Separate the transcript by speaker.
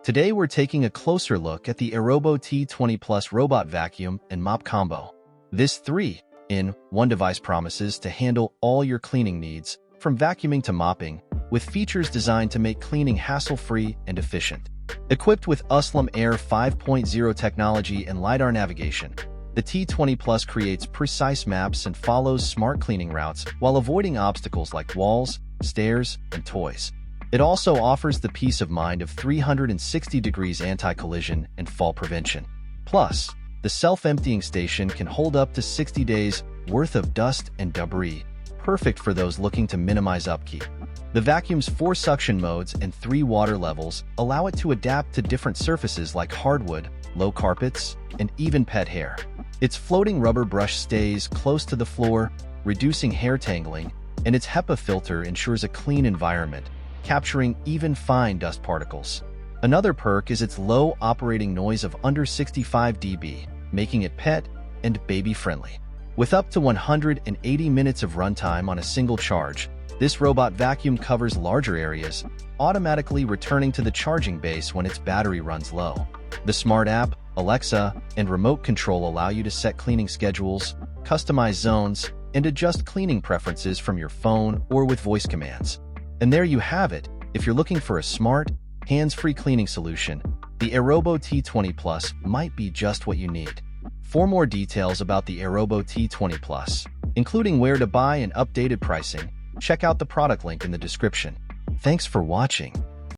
Speaker 1: Today we're taking a closer look at the AIRROBO T20 Plus robot vacuum and mop combo. This 3-in-1 device promises to handle all your cleaning needs, from vacuuming to mopping, with features designed to make cleaning hassle-free and efficient. Equipped with USLAM Air 5.0 technology and LiDAR navigation, the T20 Plus creates precise maps and follows smart cleaning routes while avoiding obstacles like walls, stairs, and toys. It also offers the peace of mind of 360 degrees anti-collision and fall prevention. Plus, the self-emptying station can hold up to 60 days worth of dust and debris, perfect for those looking to minimize upkeep. The vacuum's 4 suction modes and 3 water levels allow it to adapt to different surfaces like hardwood, low carpets, and even pet hair. Its floating rubber brush stays close to the floor, reducing hair tangling, and its HEPA filter ensures a clean environment, capturing even fine dust particles. Another perk is its low operating noise of under 65 dB, making it pet and baby-friendly. With up to 180 minutes of runtime on a single charge, this robot vacuum covers larger areas, automatically returning to the charging base when its battery runs low. The smart app, Alexa, and remote control allow you to set cleaning schedules, customize zones, and adjust cleaning preferences from your phone or with voice commands. And there you have it. If you're looking for a smart, hands-free cleaning solution, the AIRROBO T20 Plus might be just what you need. For more details about the AIRROBO T20 Plus, including where to buy and updated pricing, check out the product link in the description. Thanks for watching.